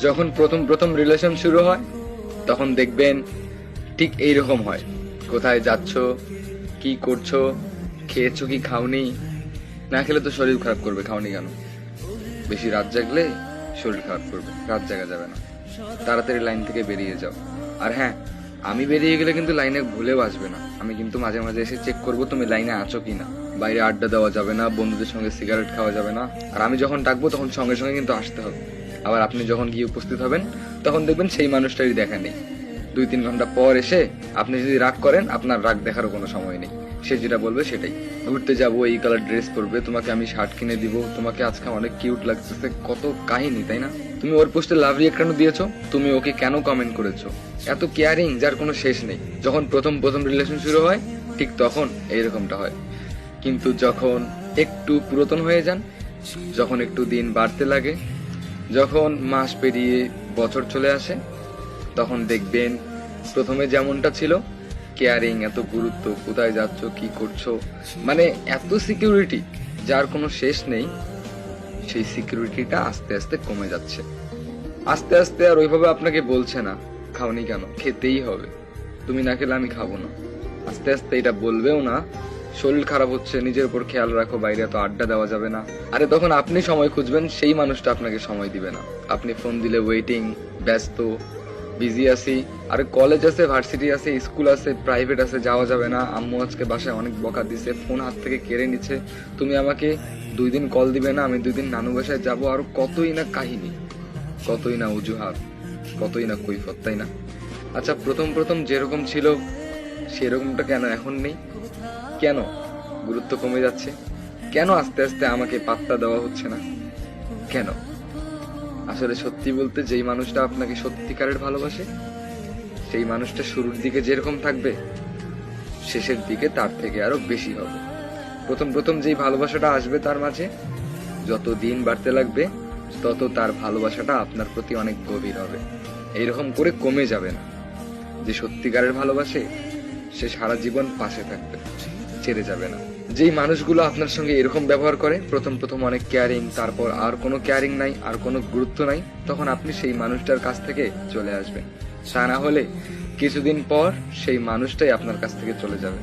যখন প্রথম প্রথম রিলেশন শুরু হয় তখন দেখবেন ঠিক এইরকম হয়। কোথায় যাচ্ছ, কি করছো, খেয়েছো কি খাওনি, না খেলে তো শরীর খারাপ করবে, খাওনি কেন? বেশি রাত জাগলে শরীর খারাপ করবে, রাত জাগা যাবে না, তাড়াতাড়ি লাইন থেকে বেরিয়ে যাও। আর হ্যাঁ, আমি বেরিয়ে গেলে কিন্তু লাইনে ভুলেও আসবে না, আমি কিন্তু মাঝে মাঝে এসে চেক করবো তুমি লাইনে আছো কিনা। বাইরে আড্ডা দেওয়া যাবে না, বন্ধুদের সঙ্গে সিগারেট খাওয়া যাবে না, আর আমি যখন ডাকবো তখন সঙ্গে সঙ্গে কিন্তু আসতে হবে। আবার আপনি যখন গিয়ে উপস্থিত হবেন তখন দেখবেন সেই মানুষটারই দেখা নেই। 2-3 ঘন্টা পর এসে আপনি যদি রাগ করেন, আপনার রাগ দেখারও কোনো সময় নেই, সে যেটা বলবে সেটাই। ঘুরতে যাবো, এই কালার ড্রেস পরবে, তোমাকে আমি শার্ট কিনে দিব, তোমাকে আজকে অনেক কিউট লাগতেছে, কত কাহিনী, তাই না? তুমি ওর পোস্টে লাভ রিয়েক্ট কেন দিয়েছো, তুমি ওকে কেন কমেন্ট করেছো, এত কেয়ারিং যার কোনো শেষ নেই। যখন প্রথম প্রথম রিলেশন শুরু হয় ঠিক তখন এইরকমটা হয়। কিন্তু যখন একটু পুরাতন হয়ে যান, যখন একটু দিন বাড়তে লাগে, যখন মাস পেরিয়ে বছর চলে আসে, তখন দেখবেন প্রথমে যেমনটা ছিল, কেয়ারিং, এত গুরুত্ব, কোথায় যাচ্ছ, কি করছো, মানে এত সিকিউরিটি যার কোনো শেষ নেই, সেই সিকিউরিটিটা আস্তে আস্তে কমে যাচ্ছে। আস্তে আস্তে আর ওইভাবে আপনাকে বলছে না খাওনি কেন, খেতেই হবে, তুমি না খেলে আমি খাবো না। আস্তে আস্তে এটা বলবেও না, শরীর খারাপ হচ্ছে, নিজের উপর খেয়াল রাখো, বাইরে তো আড্ডা দেওয়া যাবে না। আরে তখন আপনি সময় খুঁজবেন, সেই মানুষটা আপনাকে সময় দিবে না। আপনি ফোন দিলে ওয়েটিং, ব্যস্ত, বিজি আছি, আর কলেজ আছে, ভার্সিটি আছে, স্কুল আছে, প্রাইভেট আছে, যাওয়া যাবে না, আম্মু আজকে বাসায় অনেক বকা দিছে, ফোন হাত থেকে কেড়ে নিচ্ছে, তুমি আমাকে 2 দিন কল দিবে না, আমি 2 দিন নানু বাসায় যাবো, আর কতই না কাহিনী, কতই না অজুহাত, কতই না কৈফত, তাই না? আচ্ছা, প্রথম প্রথম যেরকম ছিল সেরকমটা কেন এখন নেই? কেন গুরুত্ব কমে যাচ্ছে? কেন আস্তে আস্তে আমাকে পাত্তা দেওয়া হচ্ছে না? কেন? আসলে সত্যি বলতে, যেই মানুষটা আপনাকে সত্যিকারের ভালোবাসে, সেই মানুষটা শুরুর দিকে যেরকম থাকবে, শেষের দিকে তার থেকে আরো বেশি হবে। প্রথম প্রথম যেই ভালোবাসাটা আসবে তার মাঝে, যত দিন বাড়তে লাগবে তত তার ভালোবাসাটা আপনার প্রতি অনেক গভীর হবে। এইরকম করে কমে যাবে না। যে সত্যিকারের ভালোবাসে সে সারা জীবন পাশে থাকবে, ছেড়ে যাবে না। যেই মানুষগুলো আপনার সঙ্গে এরকম ব্যবহার করে, প্রথম প্রথম অনেক কেয়ারিং, তারপর আর কোনো কেয়ারিং নাই, আর কোনো গুরুত্ব নাই, তখন আপনি সেই মানুষটার কাছ থেকে চলে আসবেন। তা না হলে কিছুদিন পর সেই মানুষটাই আপনার কাছ থেকে চলে যাবে।